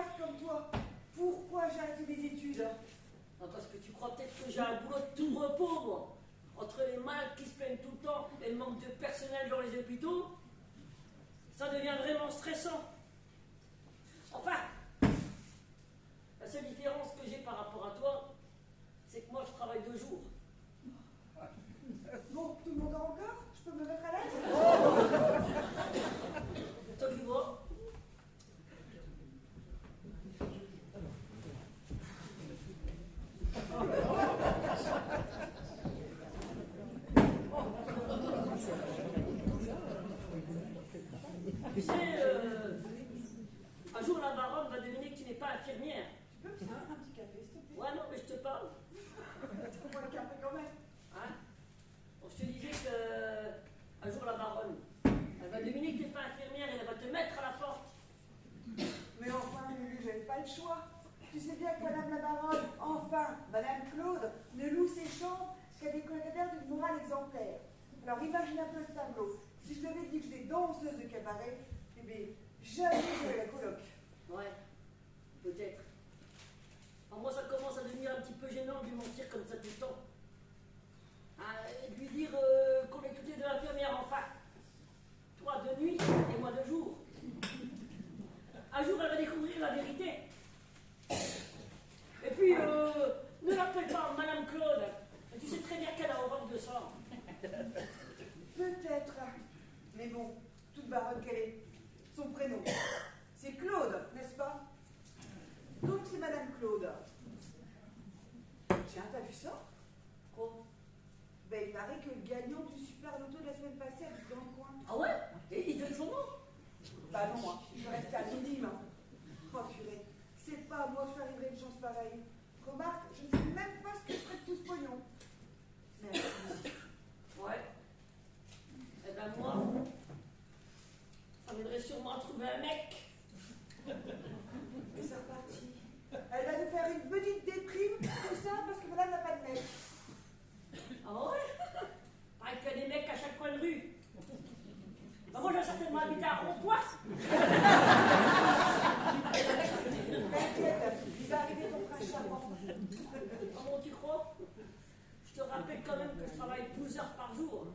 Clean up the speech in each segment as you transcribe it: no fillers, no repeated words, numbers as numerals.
faire comme toi. Pourquoi j'ai arrêté mes études? Non, parce que tu crois peut-être que j'ai un boulot de tout repos, moi. Entre les malades qui se plaignent tout le temps et le manque de personnel dans les hôpitaux, ça devient vraiment stressant. Enfin, la seule différence que j'ai par rapport à toi, c'est que moi je travaille 2 jours. Bon, tout le monde dort encore? Je peux me mettre à l'aise? Toi qui vois. Tu sais, un jour la baronne va deviner que tu n'es pas infirmière. Tu peux me faire un petit café, s'il te plaît? Ouais, non, mais je te parle. Trouve-moi le café quand même. Hein? Bon, je te disais que un jour la baronne, elle va deviner que tu n'es pas infirmière et elle va te mettre à la porte. Mais enfin, Lulu, j'avais pas le choix. Tu sais bien que Madame la Baronne, enfin, Madame Claude, ne loue ses chambres qu'à des colocataires d'une morale exemplaire. Alors imagine un peu ce tableau. Si je t'avais dit que j'étais danseuse de cabaret, eh bien, jamais j'aurais la coloc. Ouais, peut-être. Alors moi, ça commence à devenir un petit peu gênant de lui mentir comme ça tout le temps. Et de lui dire qu'on est toutes les 2 infirmières, enfin. Toi de nuit et moi de jour. Un jour, elle va découvrir la vérité. Et puis, ne l'appelle pas Madame Claude. Tu sais très bien qu'elle a horreur de ça. Peut-être. Mais bon, toute baronne qu'elle est, son prénom, c'est Claude, n'est-ce pas? Donc c'est Madame Claude. Tiens, t'as vu ça? Quoi? Ben, il paraît que le gagnant du super loto de la semaine passée habite dans le coin. Ah ouais? Et il donne son nom? Bah non, hein. Je reste anonyme. Hein. Oh purée, c'est pas à moi de faire livrer une chance pareille. Remarque, je ne sais même pas ce que je ferais de tout ce pognon. Merci. Ouais. Eh ben moi, ça m'aiderait sûrement à trouver un mec. Et c'est reparti. Elle va nous faire une petite déprime, tout ça parce que madame n'a pas de mec. Ah ouais? Pareil qu'il y a des mecs à chaque coin de rue. Ben moi, je vais certainement habiter à Rond-Point. T'inquiète, il va arriver ton prince charmant. Comment tu crois? Je te rappelle quand même que je travaille 12 heures par jour.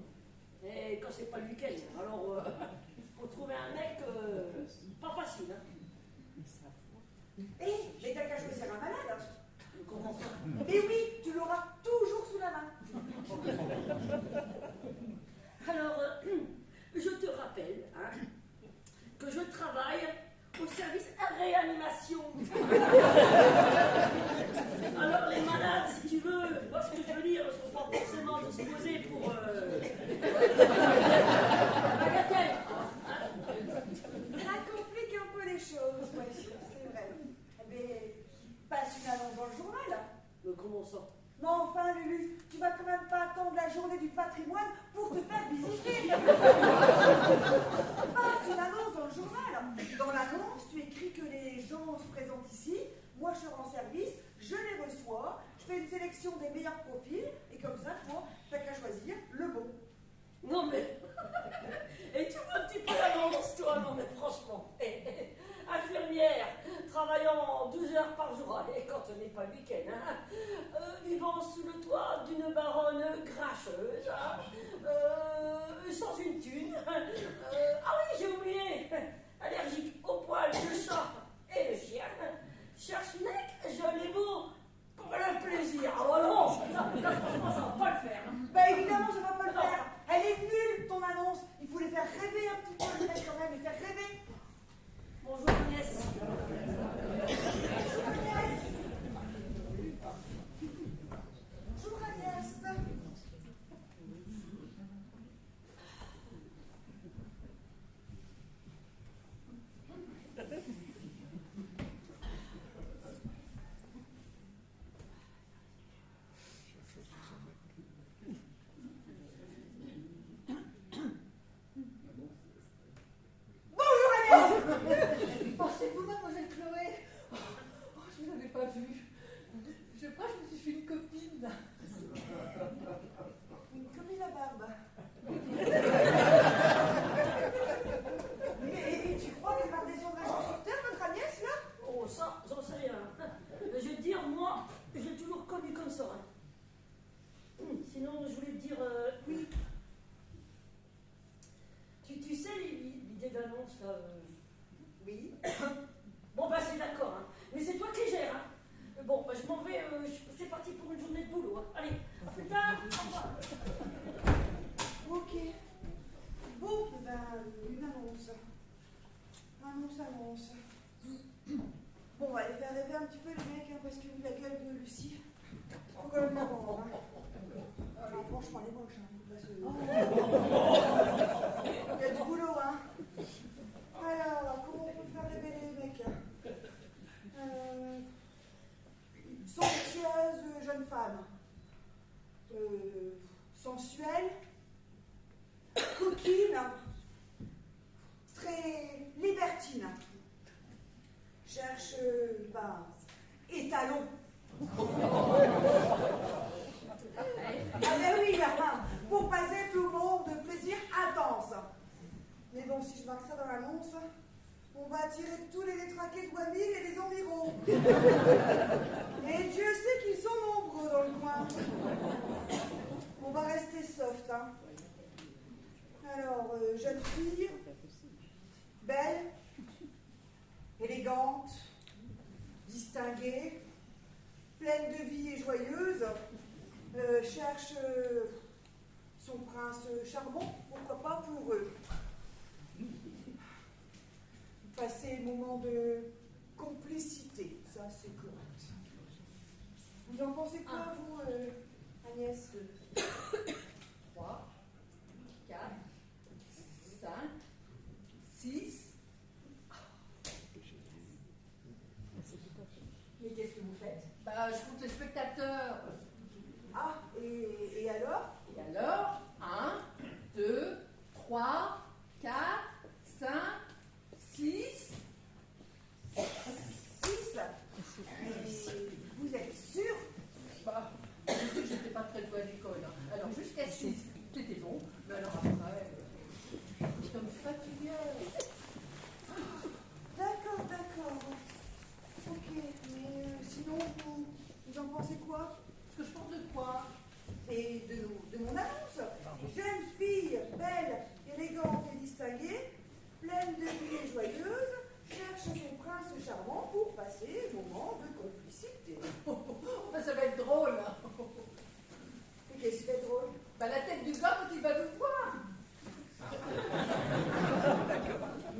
Et quand c'est pas le week-end. Alors, pour trouver un mec, pas facile. Hein. Mais t'as qu'à choisir un malade. Comment ça? Mais oui, tu l'auras toujours sous la main. Alors, je te rappelle que je travaille au service réanimation. Alors, les malades, si tu veux, vois ce que je veux dire, ne sont pas forcément disposés pour... bagatelle. Ça complique un peu les choses, oui, c'est vrai. Mais passe une annonce dans le journal. Mais comment ça? Mais enfin, Lulu, tu vas quand même pas attendre la journée du patrimoine pour te faire visiter. Passe une annonce dans le journal. Dans l'annonce, tu écris que les gens se présentent ici, moi je rends service, je les reçois, je fais une sélection des meilleurs profils, et comme ça, toi, t'as qu'à choisir le bon. Non mais... Et tu vois un petit peu l'annonce, toi? Non mais franchement... Infirmière, travaillant 12 heures par jour, et quand ce n'est pas le week-end, vivant sous le toit d'une baronne cracheuse, sans une thune, ah oui, j'ai oublié, allergique aux poils de chat et de chien, cherche mec, joli beau, pour le plaisir. Ah bah non, là, franchement, ça va pas le faire. Bah évidemment, ça va pas le faire. Elle est nulle, ton annonce. Il faut les faire rêver un petit peu, les mecs quand même, les faire rêver. Bonjour Agnès. Bonjour Agnès. Bonjour Agnès. Oh, c'est vous, mademoiselle Chloé. Oh, je vous avais pas vue. Je crois que je me suis fait une copine. Une copine à barbe. Mais tu crois qu'elle part des ondes sur terre, votre Agnès, là? Oh ça, petit peu les mecs, hein, parce que vu la gueule de Lucie, faut quand même la vendre. Hein. Alors, franchement, elle est moche. Hein. Il y a du boulot, hein. Alors, comment on peut faire révéler les mecs? Somptueuse jeune femme. Sensuelle. Coquine. Très libertine. Cherche, étalon. Ah ben oui, pour passer tout le monde de plaisir intense. Mais bon, si je marque ça dans l'annonce, on va attirer tous les détraqués de Wamil et les environs. Et Dieu sait qu'ils sont nombreux dans le coin. On va rester soft, hein. Alors, jeune fille, belle, élégante, distinguée, pleine de vie et joyeuse, cherche son prince charmant, pourquoi pas pour passer un moment de complicité, ça c'est correct. Vous en pensez quoi, vous, Agnès? 3, 4, 5, 6. Mais qu'est-ce que vous faites? Bah, je compte les spectateurs. Ah, et alors? Et alors, 1, 2, 3, 4, 5, 6. 6. Vous êtes sûr? Bah, je sais que j'étais pas très douée à l'école. Hein. Alors, jusqu'à 6, c'était bon. Mais alors après, ça me fatiguait. D'accord. Ok, mais sinon, vous en pensez quoi? Ce que je pense de quoi? Et de mon annonce. Jeune fille, belle, élégante et distinguée, pleine de vie et joyeuse, cherche son prince charmant pour passer un moment de complicité. Bah, ça va être drôle. Hein. Et qu'est-ce qui fait drôle? Bah, la tête du gars quand il va nous voir.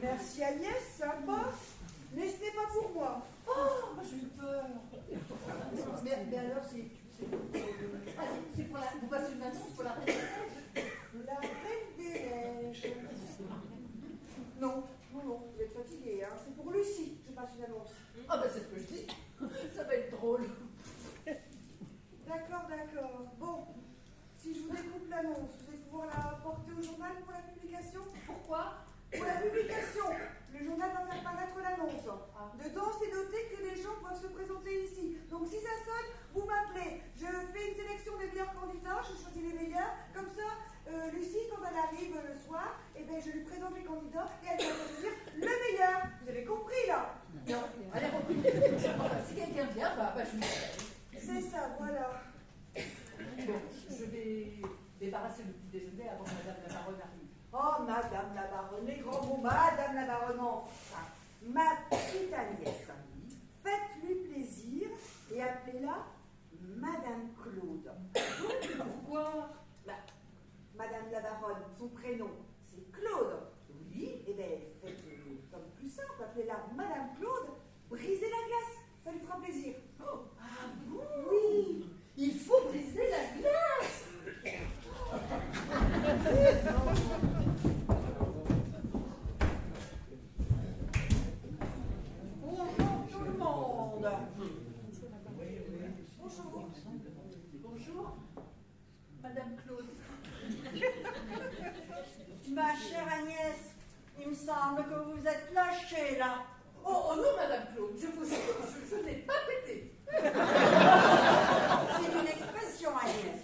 Merci Agnès, sympa, mais ce n'est pas pour moi. Oh, moi j'ai eu peur. Mais alors, c'est Pour la, vous passez une annonce pour la Reine des Neiges. la Reine des Neiges. Non, vous êtes fatigué, hein. C'est pour Lucie, je passe une annonce. Ah bah c'est ce que je dis. Ça va être drôle. D'accord. Bon, si je vous découpe l'annonce, vous allez pouvoir la porter au journal pour la publication? Pourquoi? Pour la publication, le journal va faire paraître l'annonce. Dedans, c'est noté que les gens doivent se présenter ici. Donc si ça sonne, vous m'appelez. Je fais une sélection des meilleurs candidats, je choisis les meilleurs. Comme ça, Lucie, quand elle arrive le soir, je lui présente les candidats et elle va choisir le meilleur. Vous avez compris, là? Non, allez, si quelqu'un vient, bah je lui dis. C'est ça, voilà. Bon, je vais débarrasser le petit déjeuner avant que Madame la Baronne arrive. Oh, Madame la Baronne, les grands mots, Madame la Baronne, enfin, ma petite Agnès, faites-lui plaisir et appelez-la Madame Claude. Pourquoi? Madame la Baronne, son prénom, c'est Claude. Oui, faites comme plus simple, appelez-la Madame Claude, brisez la glace, ça lui fera plaisir. Oh, ah bon? Oui, Il faut briser la glace. bonjour tout le monde. Bonjour, Madame Claude. Ma chère Agnès, il me semble que vous êtes lâchée là. Oh non, Madame Claude, je vous jure, je n'ai pas pété. C'est une expression, Agnès.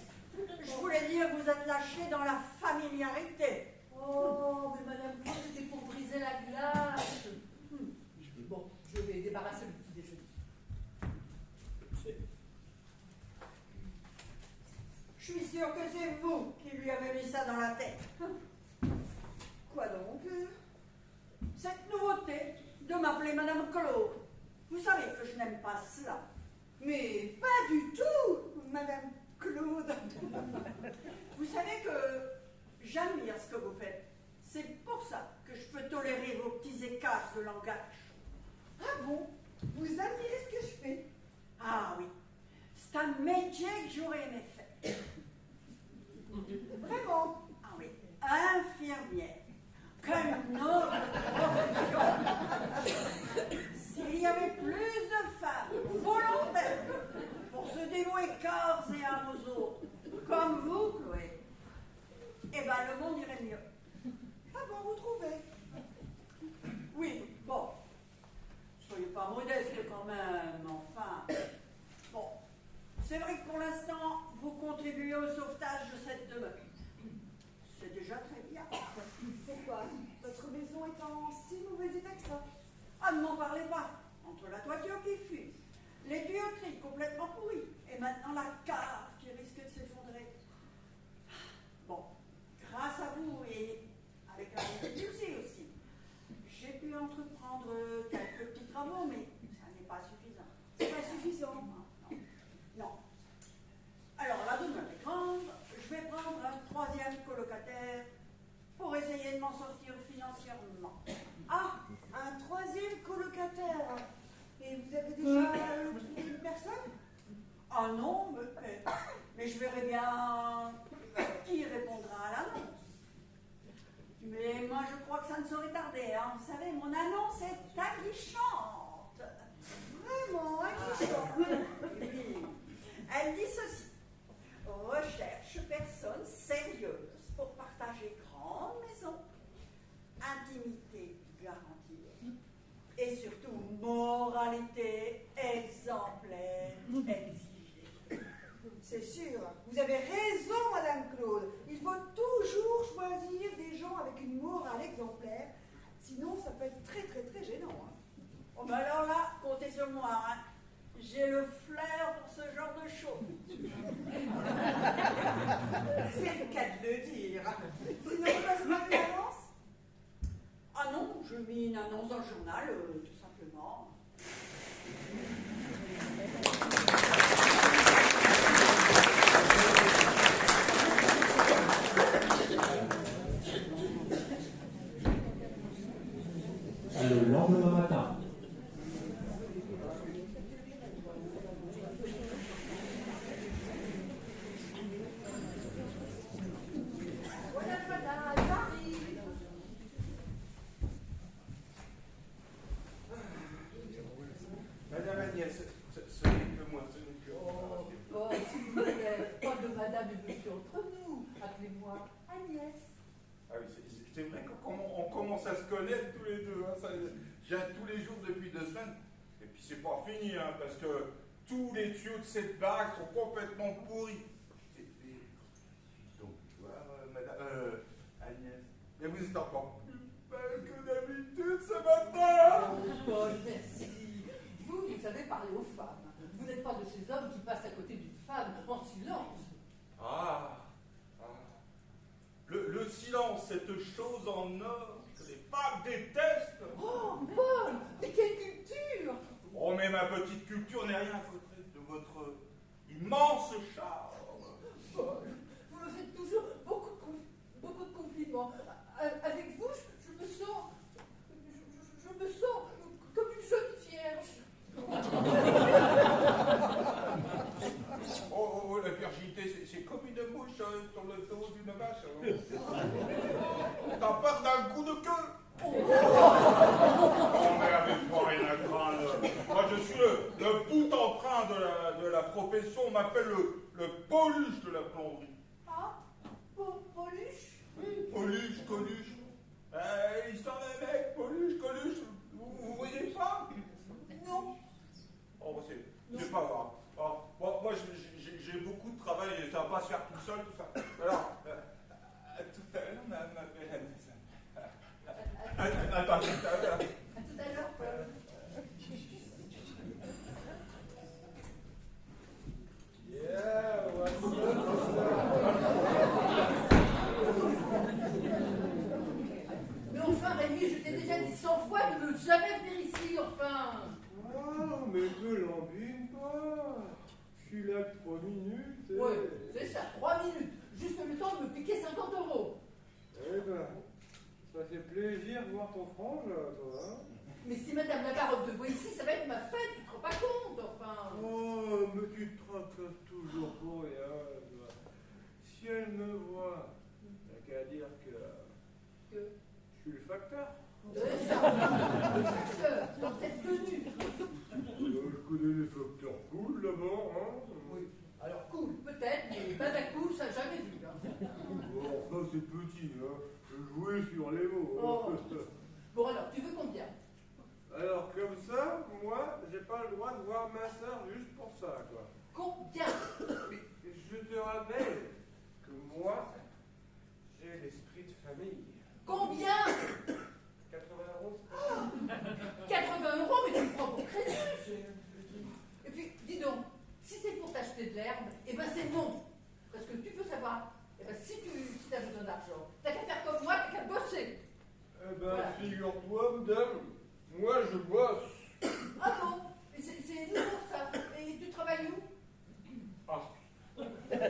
Je voulais dire que vous êtes lâchée dans la familiarité. Oh, mais Madame Claude, c'était pour briser la glace. Bon, je vais débarrasser le petit déjeuner. Je suis sûre que c'est vous qui lui avez mis ça dans la tête. Quoi donc? Cette nouveauté de m'appeler Madame Claude. Vous savez que je n'aime pas cela. Mais pas du tout, Madame Claude. Vous savez que j'admire ce que vous faites. C'est pour ça que je peux tolérer vos petits écarts de langage. Ah bon? Vous admirez ce que je fais? et corps et âme aux autres, comme vous, Chloé, eh ben le monde irait mieux. Ah bon, vous trouvez? Oui, bon. Soyez pas modeste quand même, enfin. Bon, c'est vrai que pour l'instant, vous contribuez au sauvetage de cette demeure. C'est déjà très bien. Pourquoi? Votre maison est en si mauvais état que ça? Ah, ne m'en parlez pas. Entre la toiture qui fuit, les tuyauteries complètement pourries, et maintenant la cave qui risque de s'effondrer. Bon, grâce à vous et avec la difficulté aussi, j'ai pu entreprendre quelques petits travaux, mais ça n'est pas suffisant. C'est pas suffisant. Non. Non. Alors, la demeure est grande, je vais prendre un troisième colocataire pour essayer de m'en sortir financièrement. Ah, un troisième colocataire. Et vous avez déjà trouvé une personne? Ah non, mais je verrai bien qui répondra à l'annonce. Mais moi, je crois que ça ne saurait tarder. Hein. Vous savez, mon annonce est aguichante. Vraiment, aguichante. Oui. Elle dit ceci. Recherche personne sérieuse pour partager grande maison, intimité garantie et surtout moralité exemplaire exigée. C'est sûr. Vous avez raison, Madame Claude. Il faut toujours choisir des gens avec une morale exemplaire. Sinon, ça peut être très, très, très gênant. Hein. Oh, ben alors là, comptez sur moi. Hein. J'ai le flair pour ce genre de choses. C'est le cas de le dire. Sinon, vous passez par une annonce? Ah non, je mis une annonce dans le journal, tout simplement. Le lendemain matin. Madame Agnès, ce n'est que moi, ce n'est que moi. Oh, s'il vous plaît, pas de madame et monsieur entre nous. Appelez-moi Agnès. Ah oui, c'est vrai qu'on commence à se connaître tous les deux. Hein, je viens tous les jours depuis 2 semaines. Et puis c'est pas fini, hein, parce que tous les tuyaux de cette baraque sont complètement pourris. Donc, tu vois, madame Agnès, mais vous êtes encore plus belle que d'habitude ce matin. Oh, Paul, merci. Vous savez parler aux femmes. Vous n'êtes pas de ces hommes qui passent à côté d'une femme en silence. Ah. Le silence, cette chose en or que les femmes détestent. Oh, Paul, mais quelle culture! Oh, mais ma petite culture n'est rien à côté de votre immense charme. Paul, vous me faites toujours beaucoup de compliments. Avec vous, je me sens comme une jeune vierge. Oh, la virginité, c'est comme une mouche sur le dos d'une vache. T'as peur d'un coup de queue. Oh, mais avec moi rien à craindre. Moi, je suis le bout en train de la profession. On m'appelle le Poluche de la plomberie. Ah, Poluche? Oui, Poluche, Coluche. L'histoire d'un mec, Poluche, Coluche. Vous voyez pas? Non. Oh, c'est pas grave. Alors, moi, j'ai beaucoup de travail et ça va pas se faire tout seul, tout ça. Alors, tout à l'heure, ma belle Agnès. Attends, tout à l'heure. À tout à l'heure, Paul. Yeah, what's Mais enfin, Rémi, je t'ai déjà dit 100 fois de ne jamais venir ici, enfin. Oh, mais te l'embine pas. Je suis là que 3 minutes. Oui, c'est ça, 3 minutes. Juste le temps de me piquer 50 €. Eh ben, ça fait plaisir de voir ton frange, toi. Hein. Mais si Madame la baronne te voit ici, ça va être ma fête, tu te rends pas compte, enfin. Oh, mais tu te tracasses toujours pour rien, toi. Si elle me voit, t'as qu'à dire que je suis le facteur. C'est ça, le facteur, dans cette tenue. Je connais les facteurs cool là-bas, hein. Oui. j'ai pas le droit de voir ma soeur juste pour ça, quoi. Combien? Je te rappelle que moi, j'ai l'esprit de famille. Combien? 80 €. 80 €, mais tu me prends pour Crésus. Et puis, dis donc, si c'est pour t'acheter de l'herbe, eh ben c'est non. Parce que tu peux savoir, eh ben si tu as besoin d'argent, t'as qu'à faire comme moi, t'as qu'à bosser. Eh ben, Voilà. figure-toi, madame, moi je bosse. Ah bon? Mais c'est nouveau ça. Et tu travailles où? Ah. Eh ben,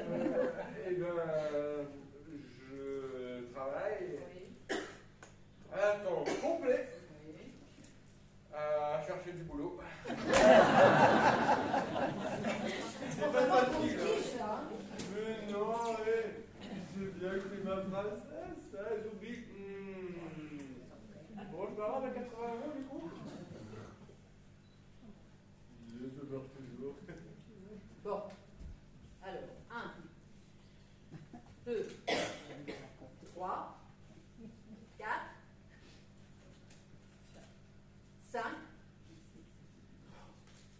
je travaille Oui. à temps complet Oui. à chercher du boulot. C'est pas facile, hein. quiche, là, hein. Mais non, c'est bien que c'est ma princesse, hein, j'oublie. Bon, je parle à 80 € du coup. Je dors toujours. Bon. Alors, 1, 2, 3, 4, 5,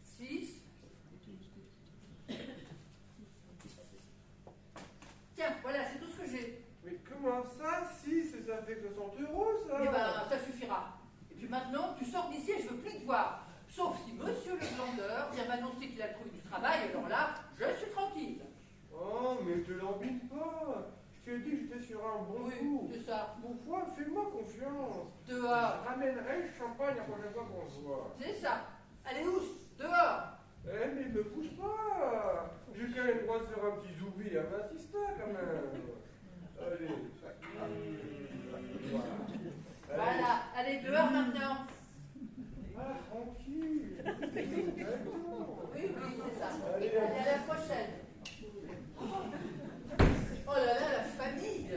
6. Tiens, voilà, c'est tout ce que j'ai. Mais comment ça, 6, ça fait 60 € ça? Eh ben, ça suffira. Et puis maintenant, tu sors d'ici et je veux plus te voir. Sauf si monsieur le glandeur vient m'annoncer qu'il a trouvé du travail, alors là, je suis tranquille. Oh, mais te l'embête pas. Je t'ai dit que j'étais sur un bon Oui, coup. c'est ça. Bon foi, fais-moi confiance. Dehors. Je ramènerai le champagne la prochaine fois qu'on se voit. C'est ça. Allez, ouf, dehors. Eh, mais me pousse pas. J'ai quand même le droit de faire un petit zoubi à Baptista, quand même. Allez. Voilà. Voilà, allez, dehors maintenant. Ah, tranquille. Oui, c'est ça. Allez, Allez, à la prochaine. Oh là là, la famille.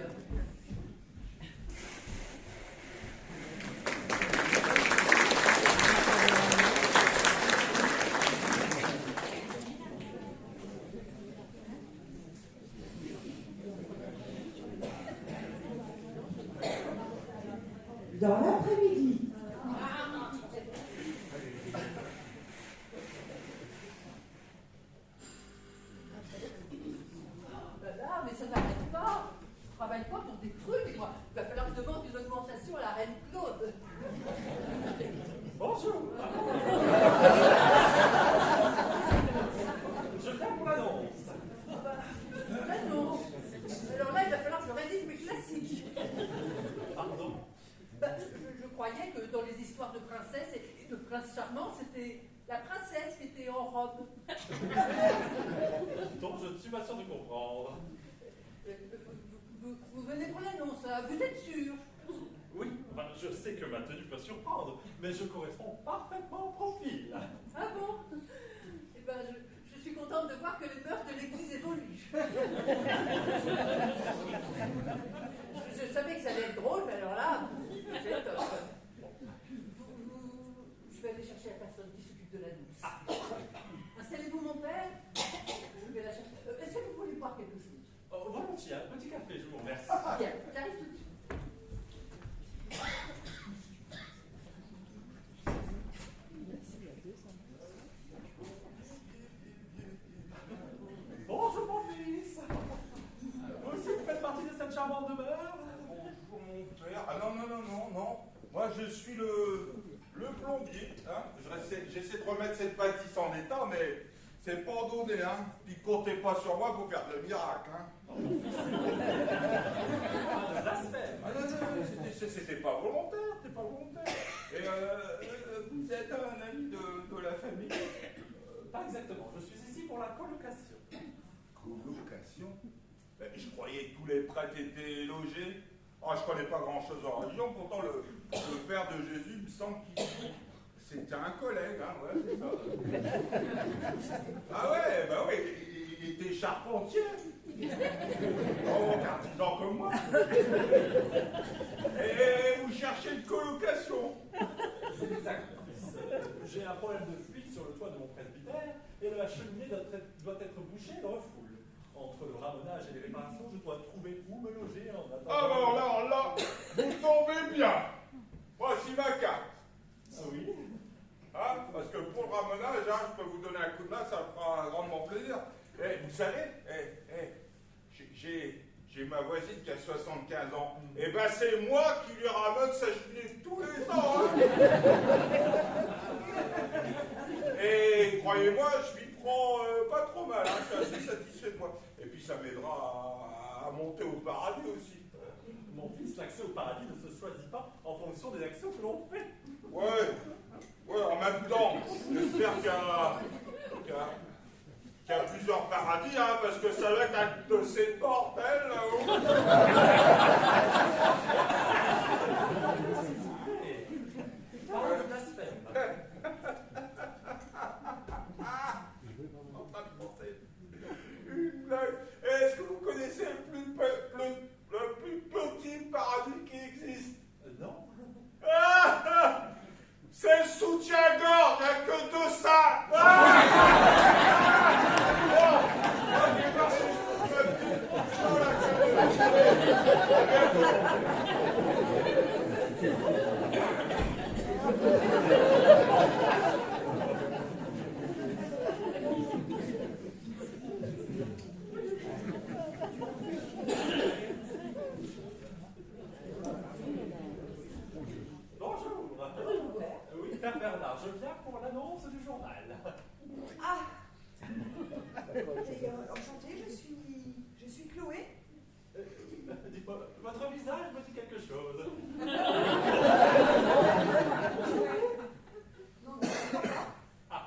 Dans l'après-midi, Là, mais ça n'arrête pas. Je travaille pas pour des trucs, moi. Il va falloir que je demande une augmentation à la reine Claude. Bonjour. Je viens pour l'annonce. L'annonce. Alors là, il va falloir que je révise mes classiques. Pardon. Je croyais que dans les histoires de princesses et de princes charmants, c'était la princesse qui était en robe. Donc je ne suis pas sûr de comprendre. Vous venez pour l'annonce, là. Vous êtes sûr? Oui, enfin, je sais que ma tenue peut surprendre, mais je corresponds parfaitement au profil. Ah bon? Eh ben, je suis contente de voir que les mœurs de l'église évoluent. Je savais que ça allait être drôle, mais alors là, c'est top. Je vais aller chercher la personne qui s'occupe de l'annonce. Installez-vous, mon père. Je vais la chercher. Est-ce que vous voulez boire quelque chose? Oh, volontiers, un petit café, je vous remercie. Bien, j'arrive tout de suite. Bonjour mon fils. Vous aussi, vous faites partie de cette charmante demeure? Bonjour mon père. Ah non. Moi je suis le plombier. Hein. J'essaie de remettre cette bâtisse en état, mais c'est pas donné. Hein. Puis comptez pas sur moi pour faire de miracle. Hein. Pas de blasphème. Ah non, c'était pas volontaire, c'était pas volontaire. Et vous êtes un ami de la famille? Pas exactement, je suis ici pour la colocation. Colocation? Ben, je croyais que tous les prêtres étaient logés. Ah, je connais pas grand-chose en religion, pourtant le père de Jésus, il me semble qu'il... C'était un collègue, hein, ouais, c'est ça. Ah ouais, bah oui, il était charpentier. Oh, artisan comme moi. Et vous cherchez une colocation? C'est exact. J'ai un problème de fuite sur le toit de mon presbytère et la cheminée doit être bouchée de refoule. Entre le ramonage et les réparations, je dois trouver où me loger en attendant. Ah bah alors là, vous tombez bien. Voici ma carte. Ah oui? Hein, parce que pour le ramonage, hein, je peux vous donner un coup de main, ça me fera grandement plaisir. Et vous savez, j'ai ma voisine qui a 75 ans. Et ben c'est moi qui lui ramène sa cheminée tous les ans. Hein. Et croyez-moi, je m'y prends pas trop mal. Hein, je suis assez satisfait de moi. Et puis ça m'aidera à monter au paradis aussi. Mon fils, l'accès au paradis ne se choisit pas en fonction des actions que l'on fait. Ouais, en même temps, j'espère qu'il y a plusieurs paradis, hein, parce que ça va être un dossier de bordel là-haut. Une blague. Est-ce que vous connaissez le plus petit paradis qui existe? Non. C'est le soutien-gorge, il n'y a que de ça. Oui, Père Bernard, je viens pour l'annonce du journal. Ah, enchantée, je suis Chloé. Dites-moi, votre visage me dit quelque chose. Non, Ah,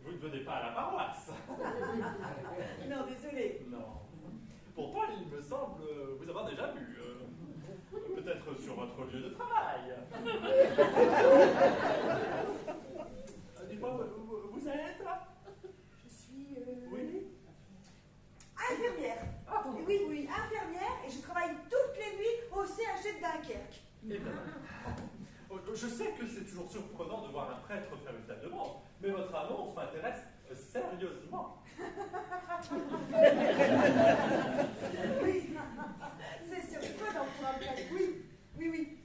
vous ne venez pas à la paroisse. non, désolée. Non. Pourtant, il me semble vous avoir déjà vu. Peut-être sur votre lieu de travail. Dites-moi, vous êtes là? Je suis Oui. infirmière. Ah, bon. Oui, infirmière, et je travaille toutes les nuits au CHD de Dunkerque. Eh bien, je sais que c'est toujours surprenant de voir un prêtre faire une telle demande, mais votre annonce m'intéresse sérieusement. Oui, c'est surprenant pour un prêtre. Oui.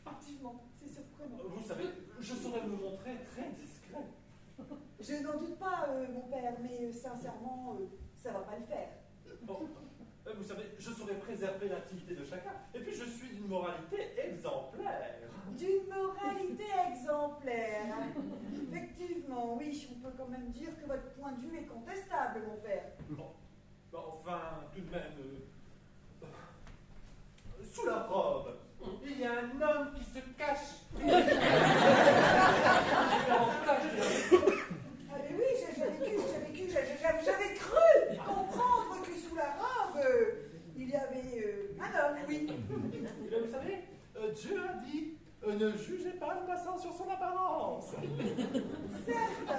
Effectivement, c'est surprenant. Vous savez, je saurais me montrer très discret. Je n'en doute pas, mon père, mais sincèrement, ça va pas le faire. Bon, vous savez, je saurais préserver l'intimité de chacun, et puis je suis d'une moralité exemplaire. D'une moralité exemplaire. Effectivement, oui, on peut quand même dire que votre point de vue est contestable, mon père. Bon, enfin, tout de même, sous la robe, il y a un homme qui se cache. Ah mais oui, j'avais cru comprendre que sous la robe, il y avait un homme, oui. Eh bien, vous savez, Dieu a dit, ne jugez pas le passant sur son apparence. Certes.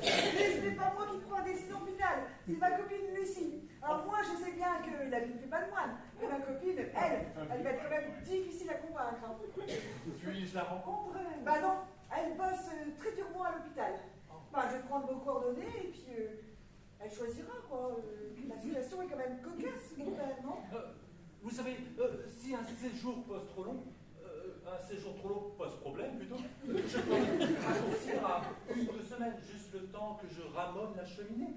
Mais ce n'est pas moi qui prends la décision finale, c'est ma copine Lucie. Alors moi, je sais bien que la vie ne fait pas de moine, mais ma copine, elle va être quand même difficile à convaincre. Hein. Puis-je la rencontrer? Bah non, elle bosse très durement à l'hôpital. Enfin, je vais prendre vos coordonnées et puis elle choisira, quoi. La situation est quand même cocasse, mon père, non? Vous savez, si un séjour pose trop long, pose problème plutôt, je peux raccourcir à 1 semaine, juste le temps que je ramonne la cheminée.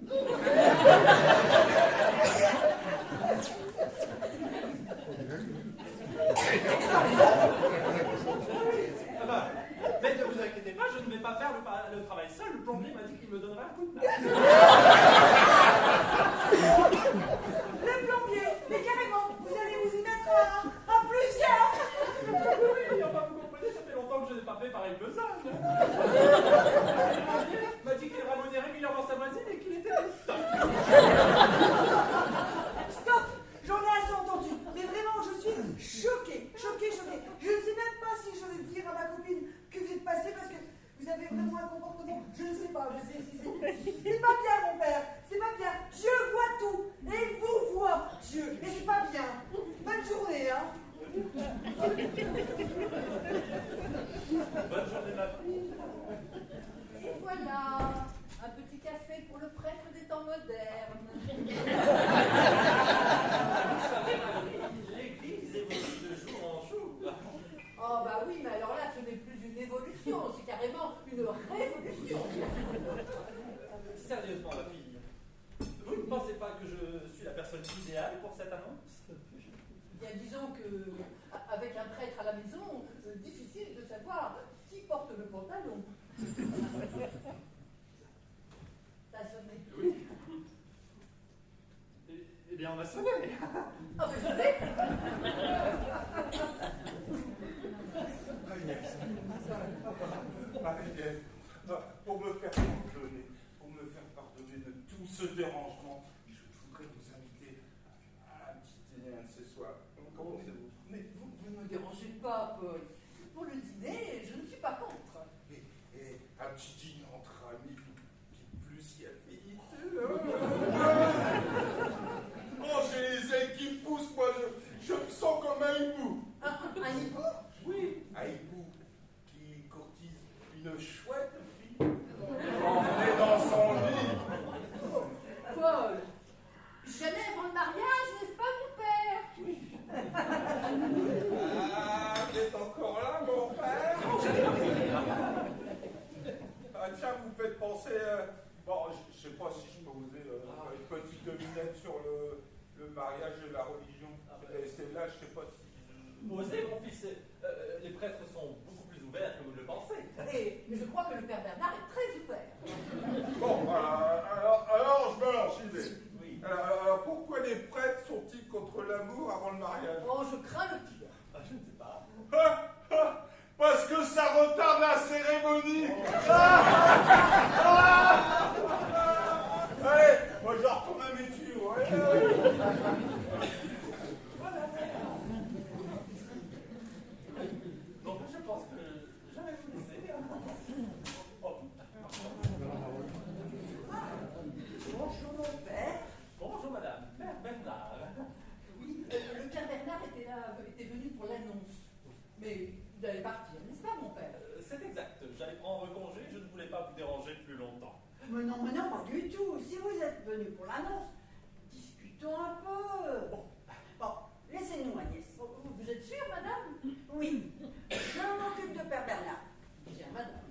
Ah ben, mais ne vous inquiétez pas, je ne vais pas faire le travail seul. Le plombier m'a dit qu'il me donnerait un coup de main. Le plombier, mais carrément, vous allez vous y mettre à plusieurs. Oui, enfin, vous comprenez, ça fait longtemps que je n'ai pas fait pareille besogne. Le plombier m'a dit qu'il ramonait régulièrement sa voisine et qu'il était stop. Stop, j'en ai assez entendu. Mais vraiment, je suis choquée. Je ne sais même pas si je vais dire à ma copine que vous êtes passé parce que vous avez vraiment un comportement, je ne sais pas, c'est pas bien, mon père, c'est pas bien. Dieu voit tout, et il vous voit, Dieu, et c'est pas bien. Bonne journée, hein. voilà, un petit café pour le prêtre des temps modernes. Vous savez, l'Église évolue de jour en jour. Oh bah oui, mais alors là, ce n'est plus une évolution, c'est carrément une révolution. Sérieusement, ma fille, vous ne pensez pas que je suis la personne idéale pour cette annonce? Bien, disons que, avec un prêtre à la maison, c'est difficile de savoir qui porte le pantalon. Ça a sonné. Oui. Eh bien, on a sonné. Ah, mais je l'ai. Marie-Ève, pour me faire pardonner de tout ce dérangement, je voudrais vous inviter à un petit dîner un de ces soirs. Comment c'est-vous? Mais vous ne me dérangez pas, Paul. Pour le dîner, je ne suis pas contre. Et un petit dîner entre amis, qui plus si affinité. Oh, j'ai les ailes qui poussent, moi, je me sens comme un hibou. Un hibou? Oui, un hibou qui courtise une chouette fille. Emmenée dans son lit. Paul, jamais avant le mariage, n'est-ce pas, mon père? Ah, t'es encore là, mon père? Ah, tiens, vous me faites penser. Bon, je sais pas si je peux vous dire une petite devinette sur le mariage et la religion. Et celle-là, je sais pas si. Osez, mon fils, les prêtres sont beaucoup plus ouverts que vous ne le pensez. Et je crois que le père Bernard est très ouvert. Bon, alors je me lance, j'y vais. Oui. Alors, pourquoi les prêtres sont-ils contre l'amour avant le mariage? Oh, je crains le pire. Ah, je ne sais pas. Parce que ça retarde la cérémonie. Allez, moi je retourne à mes tuyaux. Donc, je pense que jamais vous laisser. Oh. Bonjour mon père. Bonjour, madame. Père Bernard. Oui, le père Bernard était venu pour l'annonce. Mais il allait partir, n'est-ce pas, mon père? C'est exact. J'allais prendre congé, je ne voulais pas vous déranger plus longtemps. Mais non, pas du tout. Si vous êtes venu pour l'annonce, discutons un peu. Bon, laissez-nous, Agnès. Vous êtes sûre, madame? Oui, je m'occupe de Père Bernard. Bien, madame.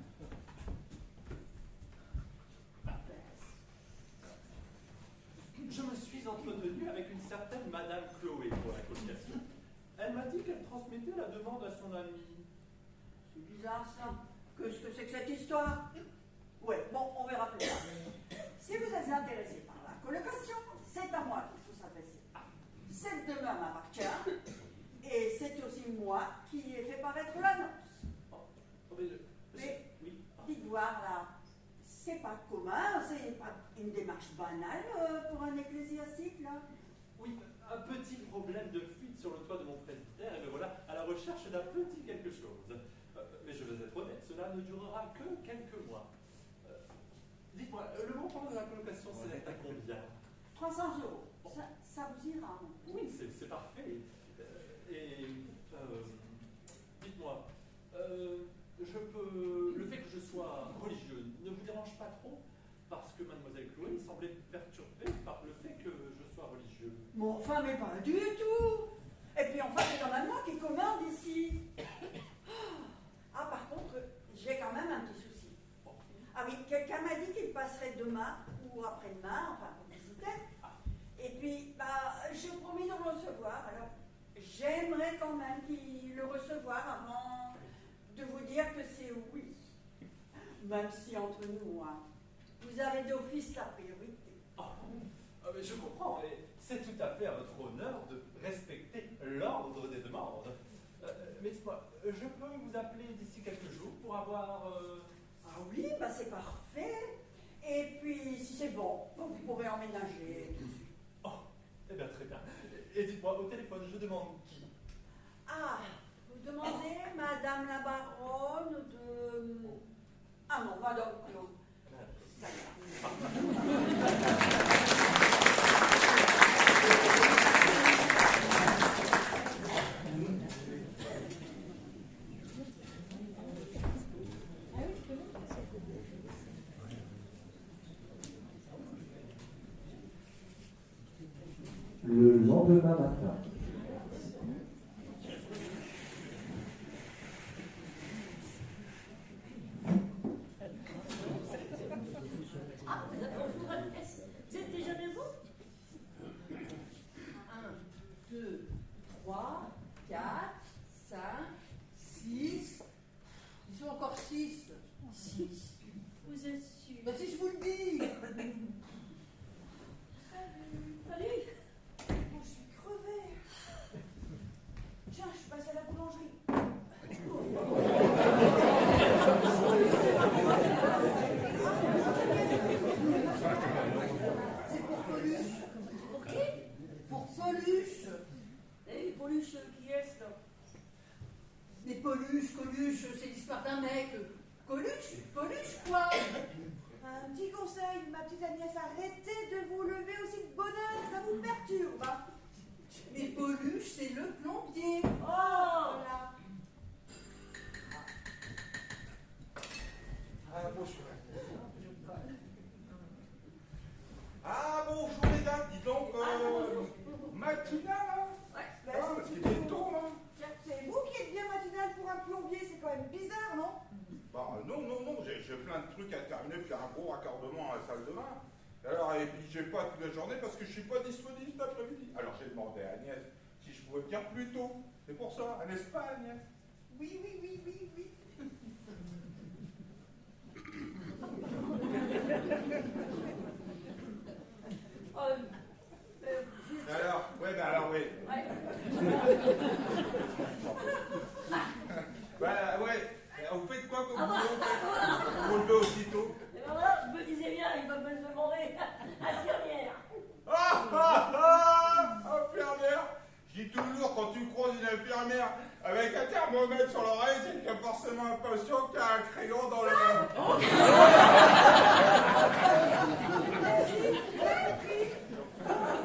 Je me suis entretenu avec une certaine Madame Chloé pour la colocation. Elle m'a dit qu'elle transmettait la demande à son amie. C'est bizarre, ça. Qu'est-ce que c'est que cette histoire? Ouais, bon, on verra plus tard. Si vous êtes intéressé par la colocation, c'est à moi qu'il faut s'adresser. Cette demeure m'appartient, et c'est aussi moi qui ai fait paraître l'annonce. Oh, mais oui. Dites voir, là, c'est pas commun, c'est pas une démarche banale pour un ecclésiastique, là. Oui, un petit problème de fuite sur le toit de mon presbytère, et me voilà à la recherche d'un petit quelque chose. Mais je vais être honnête, cela ne durera que quelques mois. Dites-moi, le montant de la colocation s'élève à combien? 300 €. Ça vous ira, non? Oui, c'est parfait. Dites-moi, le fait que je sois religieux ne vous dérange pas trop? Parce que mademoiselle Chloé semblait perturbée par le fait que je sois religieux. Bon, enfin, mais pas du tout. Et puis enfin, c'est quand même moi qui commande ici. Ah, par contre, j'ai quand même un petit souci. Ah oui, quelqu'un m'a dit qu'il passerait demain ou après-demain, enfin, pour visiter. Et puis, j'ai promis de le recevoir. Alors, j'aimerais quand même le recevoir avant de vous dire que c'est oui. Même si entre nous, vous avez d'office la priorité. Mais je comprends, et c'est tout à fait à votre honneur de respecter l'ordre des demandes. Mais dites-moi, je peux vous appeler d'ici quelques jours pour avoir... Ah oui, c'est parfait. Et puis, si c'est bon, vous pourrez emménager tout de suite. Oh, eh bien très bien. Et dites-moi, au téléphone, je demande qui? Ah, vous demandez Madame la Baronne de... Ah non, Madame Claude. Ça lendemain matin. Ah, bonjour Agnès, vous êtes déjà debout? 1, 2, 3, 4, 5, 6. Ils sont encore 6. 6. Vous êtes sûr? Ben si je vous le dis. Allez. Oh, je suis crevée. Tiens, je suis passée à la boulangerie. C'est pour Coluche. Pour qui? Pour Coluche. Et Pauluche, qui est-ce là? Mais Coluche, c'est l'histoire d'un mec. Coluche quoi? Un petit conseil, ma petite Agnès, arrêtez de vous lever aussi de bonne heure, ça vous perturbe. Hein. Mais Coluche, c'est le plombier. Oh! Voilà. Ah, bonjour. Ah, bonjour les dames, dis donc, matinale, hein? Ouais. Bah, Ah, parce qu'il est tôt, hein? c'est vous qui êtes bien matinal pour un plombier, c'est quand même bizarre, non? Bah, non, j'ai plein de trucs à terminer, puis un gros raccordement à la salle de bain. Alors, et puis j'ai pas toute la journée parce que je suis pas disponible cet après-midi. Alors j'ai demandé à Agnès si je pouvais venir plus tôt. C'est pour ça, n'est-ce pas Agnès? Oui. Juste... Alors, ouais, bah alors, oui. Ouais. Bah, ouais. Vous faites quoi comme Ah bah, boulot? voilà. Vous levez aussitôt? Et ben voilà, je me disais bien, il va me demander infirmière. Infirmière! Je dis toujours, quand tu croises une infirmière avec un thermomètre sur l'oreille, c'est qu'il y a forcément un patient qui a un crayon dans le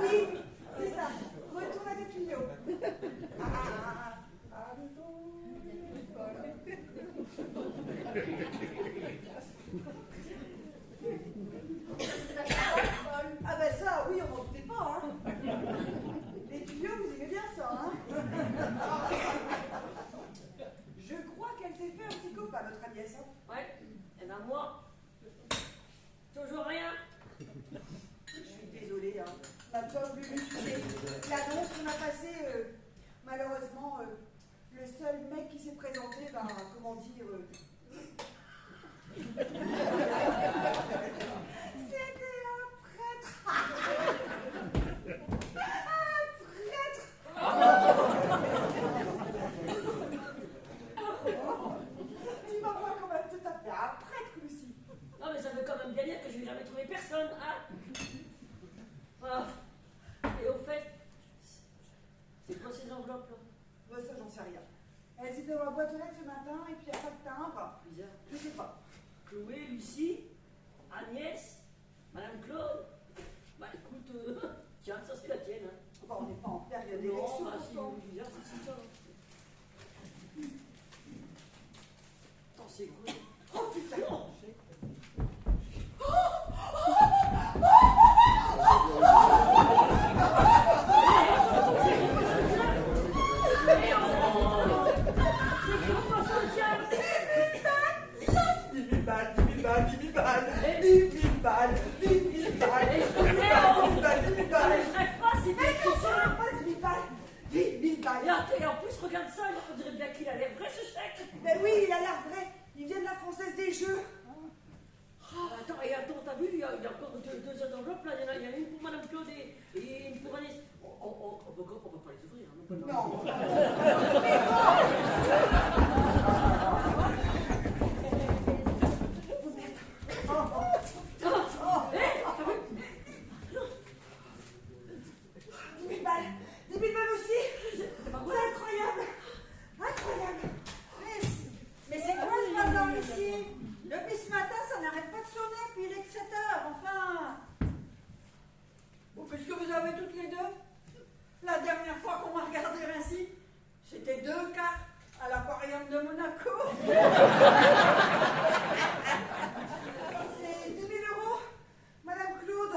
Oui, c'est ça. Retourne à tes tuyaux. Ah ben ça, oui, on n'en doutait pas, hein. Les tuyaux, vous aimez bien ça, hein. Je crois qu'elle s'est fait un petit copain, notre Agnès. Hein. Ouais. Et ben moi, toujours rien. Je suis désolée, hein. Ma pauvre Lulu, tu sais, l'annonce qu'on a passée, malheureusement, le seul mec qui s'est présenté, ben, comment dire... C'était un prêtre. Tu vas voir comment elle te taper un prêtre, Lucie. Non mais ça veut quand même bien dire que je vais jamais trouver personne, hein. Ah. Et au fait, c'est quoi ces enveloppes là? Ouais, ça, j'en sais rien. Elles étaient dans la boîte aux lettres ce matin, et puis il n'y a pas de timbre. Bizarre. Je sais pas. Chloé, Lucie, Agnès, Madame Claude. Bah écoute, tiens, ça c'est la tienne. Hein. Bon, on n'est pas en période Non, d'élection, bah si, pourtant. bizarre, c'est ça. Attends, c'est quoi? Oh putain! Non. Et en plus, regarde ça, on dirait bien qu'il a l'air vrai ce chèque. Ben oui, il a l'air vrai. Il vient de la Française des Jeux. Attends, t'as vu, il y a encore deux autres enveloppes là. Il y en a une pour Madame Claude et une pour Agnès. On peut pas les ouvrir. Hein, Non. Mais c'est quoi ce bazar ici? Depuis ce matin, ça n'arrête pas de sonner, puis il est que 7 heures, enfin. Bon, puisque vous avez toutes les deux, la dernière fois qu'on m'a regardé ainsi, c'était 2 cartes à l'aquarium de Monaco. C'est 10 000 euros, Madame Claude.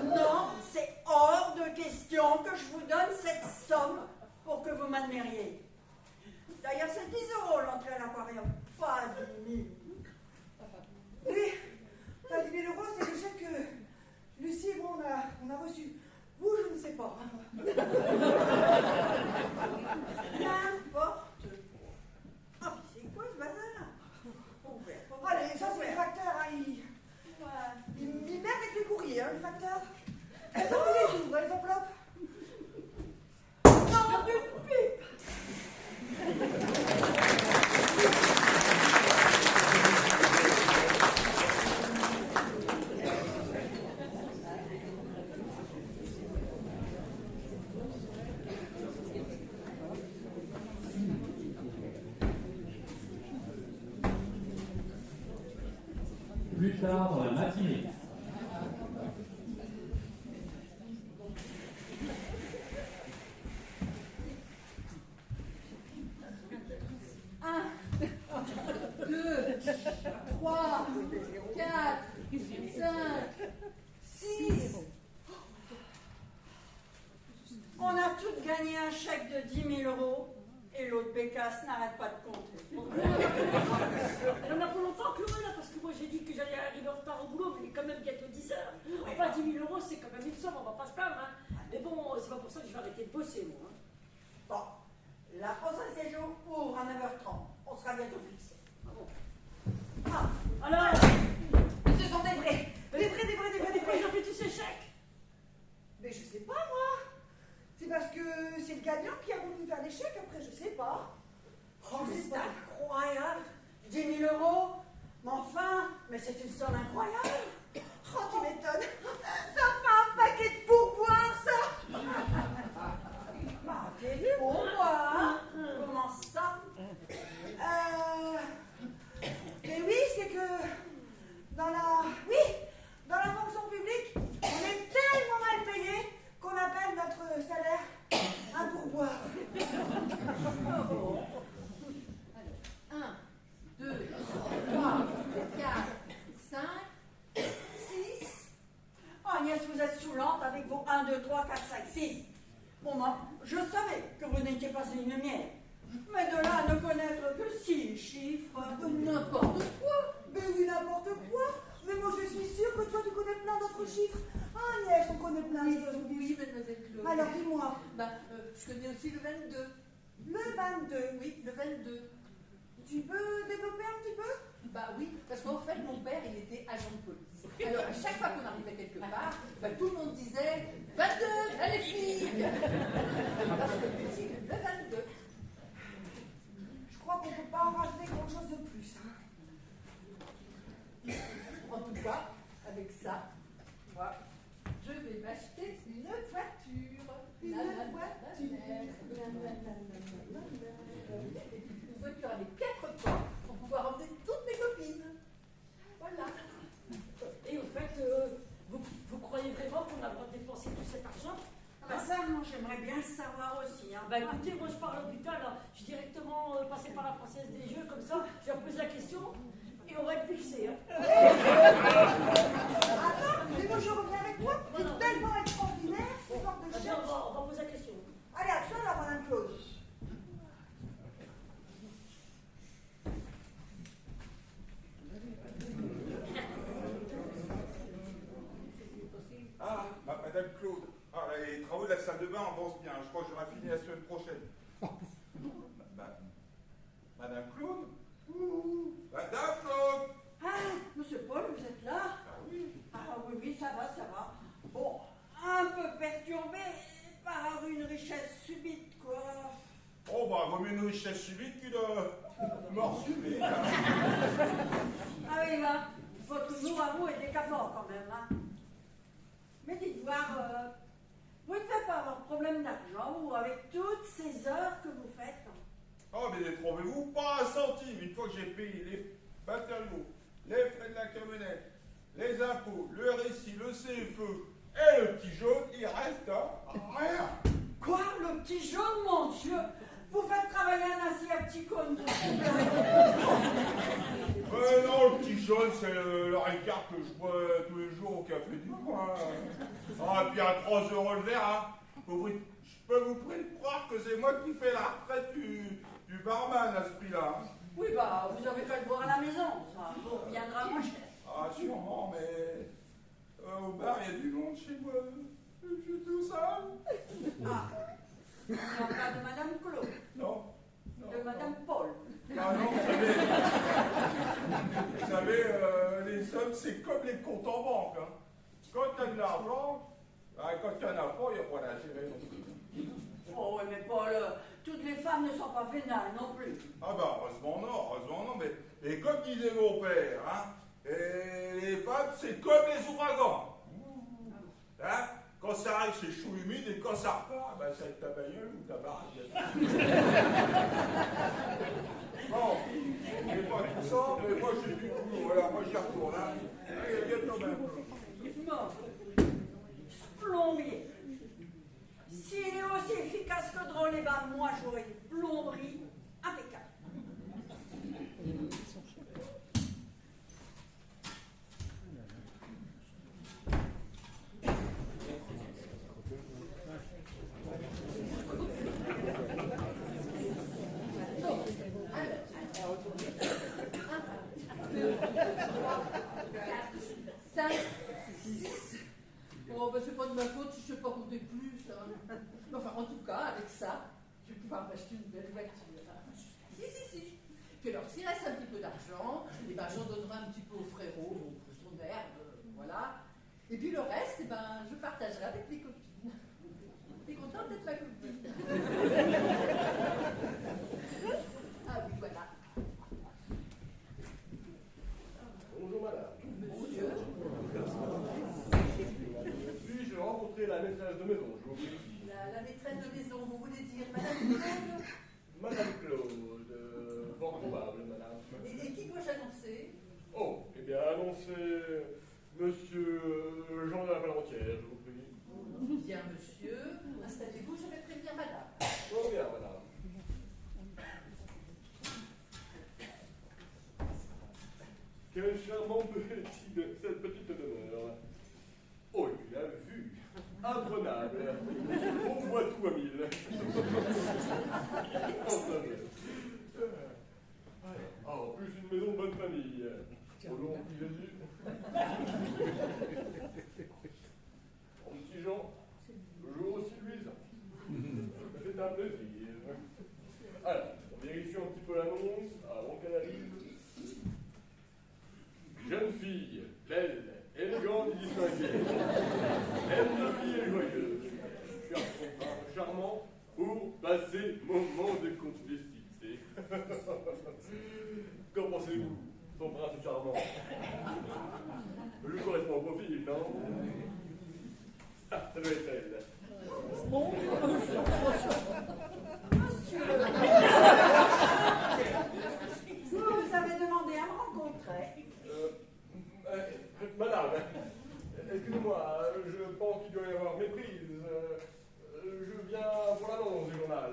Non, c'est plus tard dans la matinée. Un, 2, 3, 4, 5, 6. On a toutes gagné un chèque de 10 000 € et l'autre bécasse n'arrête pas de compter. Elle en a pas longtemps, Chloé, là, parce que moi j'ai dit que j'allais arriver en retard au boulot, mais il est quand même bientôt 10 heures. Enfin, 10 000 €, c'est quand même une somme, on va pas se plaindre. Hein. Mais bon, c'est pas pour ça que je vais arrêter de bosser, moi. Hein. Bon, la France à séjour ouvre à 9h30. On sera bientôt fixé. Ah bon. Ah, Alors, Ce sont des vrais. pourquoi ils ont fait tous ces chèques? Mais je sais pas, moi. C'est parce que c'est le gagnant qui a voulu faire des chèques, après, je sais pas. oh, mais c'est incroyable. 10 000 €. Mais enfin, mais c'est une somme incroyable. Oh, tu m'étonnes. Ça fait un paquet de pourboires, ça. Ah, quel pourboire. Comment ça? Mais oui, c'est que dans la fonction publique, on est tellement mal payé qu'on appelle notre salaire un pourboire. 1, 2, 3, 4, 5, 6. Oh, Agnès, vous êtes saoulante avec vos 1, 2, 3, 4, 5, 6. Bon, moi, je savais que vous n'étiez pas une lumière. Mais de là à ne connaître que 6 chiffres. N'importe quoi. Mais oui, n'importe quoi. Mais moi, je suis sûre que toi, tu connais plein d'autres chiffres. Ah, Agnès, on connaît plein d'autres Oui, chiffres. mademoiselle Claude. Alors, dis-moi, Je connais aussi le 22. le 22, Oui, le 22. tu peux développer un petit peu? Bah oui, parce qu'en fait, mon père, il était agent de police. Alors, à chaque fois qu'on arrivait quelque part, tout le monde disait 22, là les filles. Parce que le 22. Je crois qu'on ne peut pas en rajouter grand-chose de plus. Hein. En tout cas, avec ça, moi, je vais m'acheter une voiture. Une voiture. Une voiture avec 4 portes pour pouvoir emmener toutes mes copines. Voilà. Et au fait, vous croyez vraiment qu'on a le droit de dépenser tout cet argent? Ah bah ça, moi, j'aimerais bien le savoir aussi. Hein. Bah écoutez, moi je pars à l'hôpital, là. Je suis directement passé par la Française des Jeux, comme ça, je leur pose la question et on va être fixé. Hein. Attends, mais moi, je reviens avec toi. Tu es tellement extraordinaire, ce genre de Vas-y, choses. on va poser la question. Allez, à tout à l'heure, Madame Claude. Ah, Madame Claude. Ah, les travaux de la salle de bain avancent bien. Je crois que j'aurai fini la semaine prochaine. Madame Claude? Madame Claude? Ah, monsieur Paul, vous êtes là? Ah oui. Ah oui, oui, ça va, ça va. Bon, un peu perturbé par une richesse subite, quoi. Oh, bah, vaut mieux une richesse subite qu'une mort subite. Ah oui, là, votre jour à vous est décapant quand même, hein. Mais dites voir, vous ne faites pas avoir problème d'argent, ou avec toutes ces heures que vous faites? Oh, mais trouvez-vous pas un centime une fois que j'ai payé les matériaux, les frais de la camionnette, les impôts, le RSI, le CFE et le petit jaune, il reste rien. Quoi, le petit jaune, mon Dieu? Vous faites travailler un asiaticone. Non, le petit jaune, c'est le Ricard que je bois tous les jours au café du coin. Ah, et puis à 3 € le verre, hein. Je peux vous prier de croire que c'est moi qui fais la retraite du barman à ce prix-là. Hein. Oui, bah, vous avez qu'à le boire à la maison, ça vous reviendra moins cher. Ah, sûrement, mais au bar, il y a du monde chez moi. Je suis tout seul. Ah, il n'y a pas de Madame Claude, Non. de Madame Paul. Ah non, vous savez, les sommes, c'est comme les comptes en banque. Hein. Quand tu as de l'argent, quand tu n'en as pas, il n'y a pas d'intérêt non plus. Oh oui, mais Paul, toutes les femmes ne sont pas vénales non plus. Ah bah, heureusement non, mais comme disait mon père, hein, et les femmes, c'est comme les ouragans. Hein, quand ça arrive, c'est chaud humide, et quand ça repart, bah, c'est ta bagnole ou ta baraque. Bon, mais pas tout sort, mais moi j'ai du boulot, alors moi j'y retourne. Hein. Allez, viens quand même. Bon. Plombier. S'il est aussi efficace que drôle, eh ben moi j'aurai une plomberie impeccable. Bon, ben, c'est pas de ma faute si je sais pas compter plus. Hein. Mais enfin, en tout cas, avec ça, je vais pouvoir m'acheter une belle voiture. Si. Puis alors, s'il reste un petit peu d'argent, eh ben, j'en donnerai un petit peu au frérot, bon, pour son herbe, voilà. Et puis le reste, eh ben, je partagerai avec les copines. T'es contente d'être ma copine? Ah oui, voilà. Bonjour madame. Monsieur. Puis-je rencontrer la maîtresse de maison, je vous prie? La maîtresse de maison, vous voulez dire Madame Claude? Madame Claude, fort probable, madame. Et qui dois-je annoncer? Oh, eh bien, annoncez Monsieur Jean de la Valentière, je vous prie. Bien, monsieur. Installez-vous, je vais prévenir madame. Oh bien, madame. Quel charmant cette petite demeure. Oh, la vue, imprenable. On voit tout à mille. En plus, une maison de bonne famille. Au long de Jésus. Mon petit Jean, toujours aussi luisant. C'est un plaisir. Alors, vérifions un petit peu l'annonce avant qu'elle arrive. Jeune fille, belle, élégante et distinguée. Aime la vie et joyeuse. Charmant pour passer moment de complicité. Qu'en pensez-vous? Son prince charmant. Je correspond au profil, non? Ah, ça doit être elle. Vous avez demandé à me rencontrer. Madame, excusez-moi, je pense qu'il doit y avoir méprise. Je viens pour l'annonce du journal.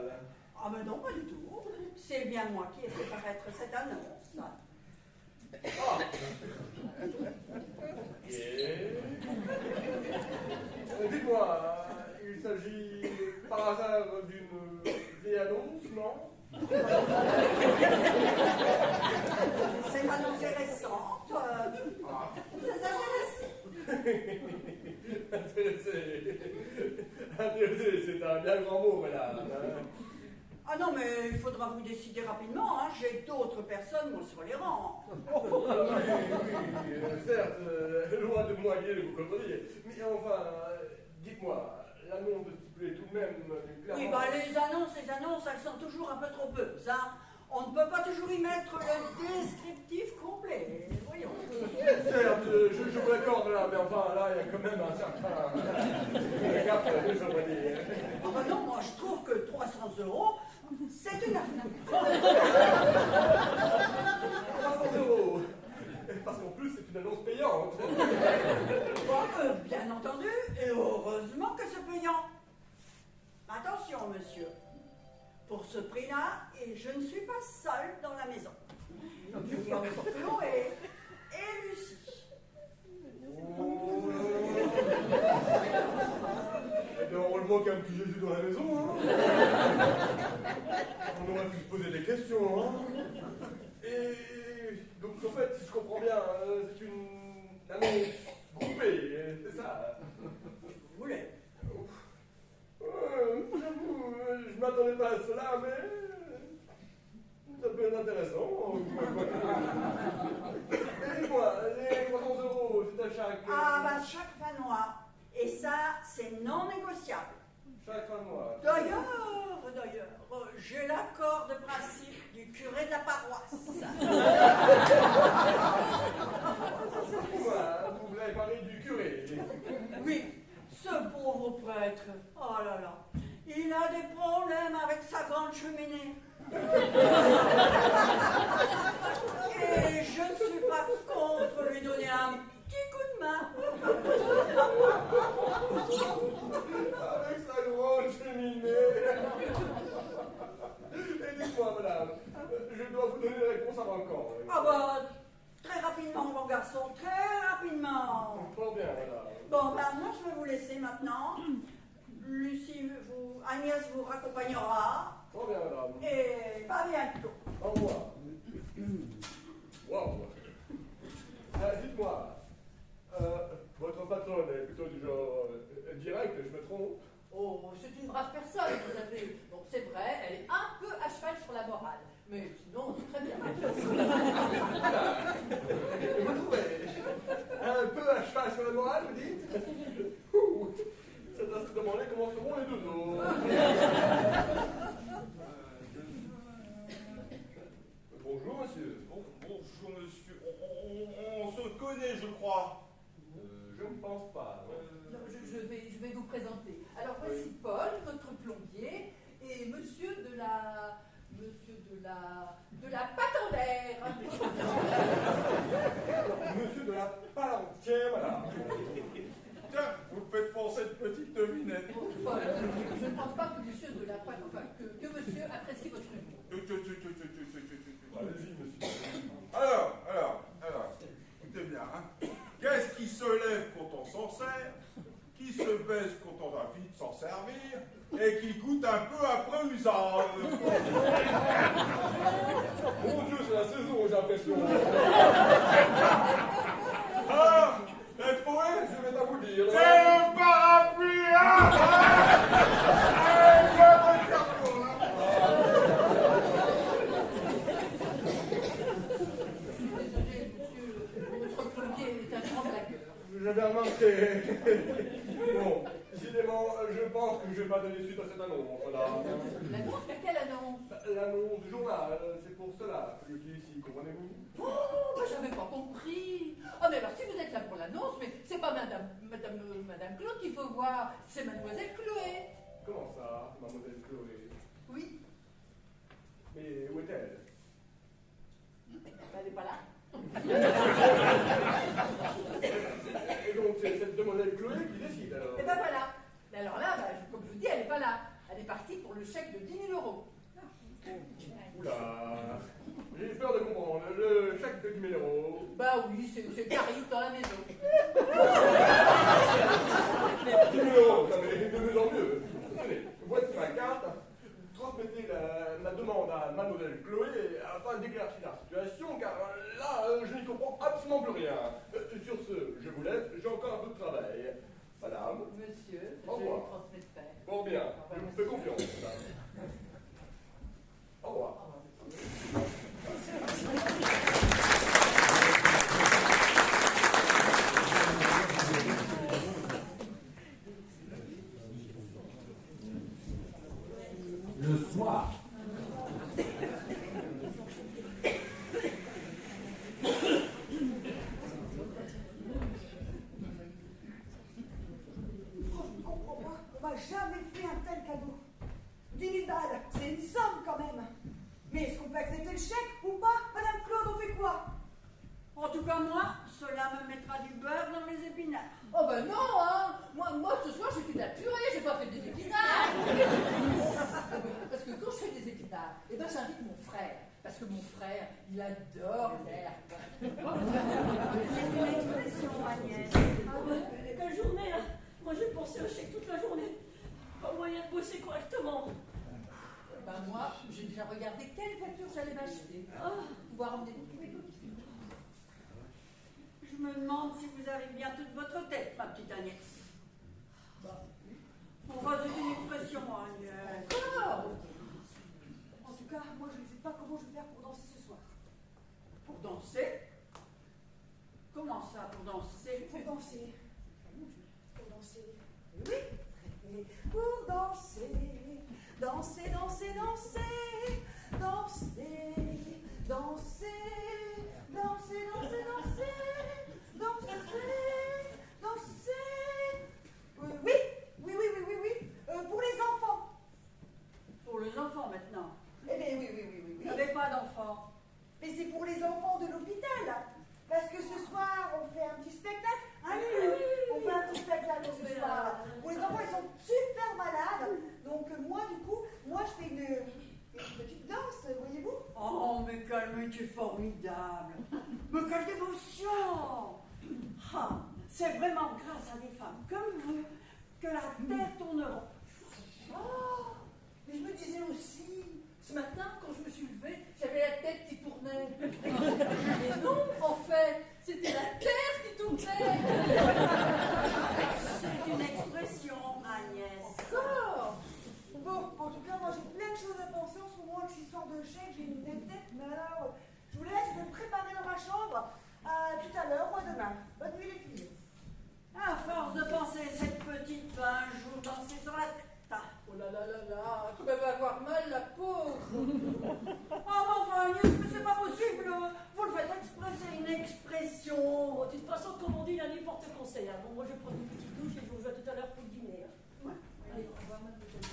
Ah mais non, pas du tout. C'est bien moi qui ai fait paraître cette annonce. Ah. Et... Dites-moi, il s'agit par hasard d'une vieille annonce, non? Cette annonce est récente. Vous êtes intéressé? Intéressé, c'est un bien grand mot, madame. Ah non, mais il faudra vous décider rapidement. Hein. J'ai d'autres personnes, moi, sur les rangs. Oui, certes, loin de moi l'idée de vous contredire. Mais enfin, dites-moi, l'annonce stipulait tout de même clairement... Oui, bah les annonces, elles sont toujours un peu trop peu. Hein. On ne peut pas toujours y mettre le descriptif complet. Voyons. Certes, je vous l'accorde là, mais enfin, là, il y a quand même un certain... Regarde, je devrais dire. Ah bah non, moi, je trouve que 300 €, c'est une affaire. 300 €. Parce qu'en plus, c'est une annonce payante. Bon, bien entendu, et heureusement que c'est payant. Attention, monsieur. Pour ce prix-là, et je ne suis pas seule dans la maison. Donc, il y a encore Chloé et Lucie. Heureusement qu'il y a un petit Jésus dans la maison. Hein. On aurait pu se poser des questions. Hein. Et donc, en fait, si je comprends bien, c'est une annonce groupée, c'est ça? Vous voulez? J'avoue, je m'attendais pas à cela, mais ça peut être intéressant. Et moi, les 300 €, c'est à chaque... Ah, bah, chaque fin de mois. Et ça, c'est non négociable. Chaque fin de mois. D'ailleurs, j'ai l'accord de principe du curé de la paroisse. Vous l'avez parlé du curé. Oui, ce pauvre prêtre, oh là là, il a des problèmes avec sa grande cheminée. Et un petit coup de main. Avec sa grande cheminée. Et dites-moi, madame, je dois vous donner la réponse avant quand? Ah bah, très rapidement, mon garçon, très rapidement. Fort bien, madame. Bon, ben moi je vais vous laisser maintenant. Lucie, Agnès vous raccompagnera. Fort bien, madame. Et à bientôt. Au revoir. Wow. Dites-moi, votre patronne est plutôt du genre direct, je me trompe? Oh, c'est une brave personne, vous savez. Bon, c'est vrai, elle est un peu à cheval sur la morale. Mais sinon, très bien. Vous trouvez un peu à cheval sur la morale, vous dites? Ouh, c'est à se demander comment seront les deux autres. Bonjour, monsieur. Bonjour monsieur, on se connaît je crois. Je ne pense pas. Non. Non, je vais vous présenter. Alors, voici Paul, notre plombier, et monsieur de la pâte en l'air. Monsieur de la Palantière, voilà. Tiens, vous me faites penser de petite devinette. Paul, je ne pense pas que monsieur de la pâte, enfin, que monsieur apprécie votre humour. Allez-y, monsieur. Alors, écoutez bien, hein. Qu'est-ce qui se lève quand on s'en sert, qui se baisse quand on a fini de s'en servir, et qui goûte un peu après usage? Mon Dieu, c'est la saison, j'ai l'impression. Ah, vous avez trouvé? Je vais pas vous dire. C'est le parapluie, hein? Désolé, monsieur, notre plombier est un grand blagueur. J'avais remarqué. Bon, décidément, je pense que je vais pas donner suite à cette annonce, voilà. L'annonce, mais quelle annonce? L'annonce du journal, c'est pour cela que je suis ici, comprenez-vous? Oh, bah, j'avais pas compris. Oh, mais alors, si vous êtes là pour l'annonce, mais c'est pas madame Claude qu'il faut voir, c'est mademoiselle Chloé. Comment ça, mademoiselle Chloé? Oui, Mais où est-elle? elle n'est pas là. Et donc, c'est cette demoiselle Chloé qui décide, alors? Et ben voilà. Mais alors là, bah, comme je vous dis, elle n'est pas là. Elle est partie pour le chèque de 10 000 euros. Oula, j'ai peur de comprendre. Le chèque de 10 000 euros. Bah oui, c'est Carrie dans la maison. 10 000 euros, ça m'est de mieux en mieux. Tenez, voici ma carte. Transmettez ma demande à mademoiselle Chloé afin d'éclaircir la situation, car là, je n'y comprends absolument plus rien. Sur ce, je vous laisse, j'ai encore un peu de travail. Madame? Monsieur, Au je lui revoir. transmettrai. Fort bien, je vous fais confiance, madame. Au revoir. Le soir. Je ne comprends pas. On m'a jamais fait un tel cadeau. 10 000 balles, c'est une somme quand même. Mais est-ce qu'on peut accepter le chèque ou pas? Madame Claude, on fait quoi? En tout cas, moi, cela me mettra du beurre dans mes épinards. Oh ben non, hein. Moi ce soir, j'ai fait de la purée, j'ai pas fait des épinards. Parce que quand je fais des épinards, eh ben j'invite mon frère. Parce que mon frère, il adore l'herbe. C'est une expression, Agnès. Ah ouais, quelle journée, hein. Moi j'ai pensé au chèque toute la journée. Pas moyen de bosser correctement. Ben moi, j'ai déjà regardé quelle voiture j'allais m'acheter. Ah. Pour pouvoir emmener mon bébé. Je me demande si vous avez bien toute votre tête, ma petite Agnès. Bah, Enfin, c'est une expression, Agnès. d'accord. En tout cas, moi je ne sais pas comment je vais faire pour danser ce soir. Pour danser? Comment ça, pour danser? Pour danser. Pour danser. Oui. Pour danser. Danser, danser, danser. Danser. Danser. Danser, danser, danser. Danser. Danser. Oui. Pour les enfants. Pour les enfants, maintenant. Eh bien, oui. Vous n'avez pas d'enfants. Mais c'est pour les enfants de l'hôpital. Parce que ce soir, on fait attention. Ah, c'est vraiment grâce à des femmes comme vous que la Terre tournera. Ah, mais je me disais aussi, ce matin, quand je me suis levée, j'avais la tête qui tournait. Mais non, en fait, c'était la terre qui tournait. C'est une expression, Agnès. Encore. Bon, en tout cas, moi j'ai plein de choses à penser en ce moment avec cette histoire de chèque, j'ai une tête, mais alors, je vous laisse me préparer dans ma chambre. Tout à l'heure ou à demain. Bonne nuit les filles. À force de penser, cette petite va un jour danser sur la tête. Oh là là là là, comme elle va avoir mal, la pauvre. Oh, mais enfin, Agnès, mais c'est pas possible. Vous le faites exprès, c'est une expression. Bon, de toute façon, comme on dit, la nuit porte conseil. Hein. Bon, moi, je prends une petite douche et je vous vois tout à l'heure pour le dîner. Hein. Ouais. Allez, au revoir, mademoiselle.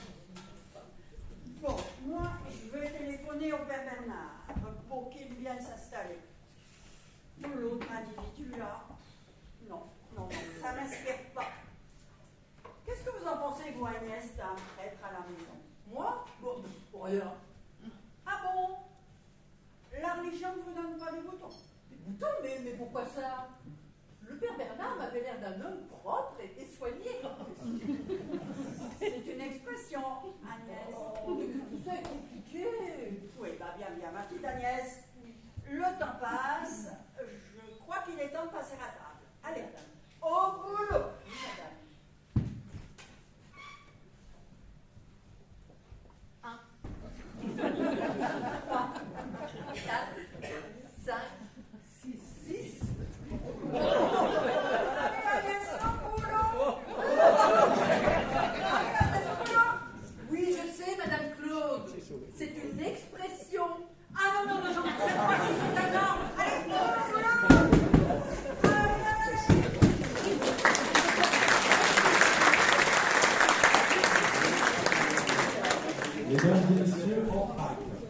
Bon, moi, je vais téléphoner au père Bernard pour qu'il vienne s'installer. L'autre individu-là, non, non, non, ça m'inspire pas. Qu'est-ce que vous en pensez, vous, Agnès, d'un prêtre à la maison? Moi? Bon, rien. Ah bon? La religion ne vous donne pas des boutons? Des boutons, mais pourquoi ça? Le père Bernard m'avait l'air d'un homme propre et soigné. C'est une expression, Agnès. Oh, mais tout ça est compliqué. Oui, bah bien, bien, ma petite Agnès. Le temps passe. Je crois qu'il est temps de passer à table. Allez, au boulot. Oui, madame. 3, 4, 5, 6, 6. Allez, Agnès, au boulot. Oui, je sais, Madame Claude. C'est une expression. Ah non, non, non, cette fois-ci, c'est un ordre. Allez, au boulot. Mesdames et messieurs, en acte.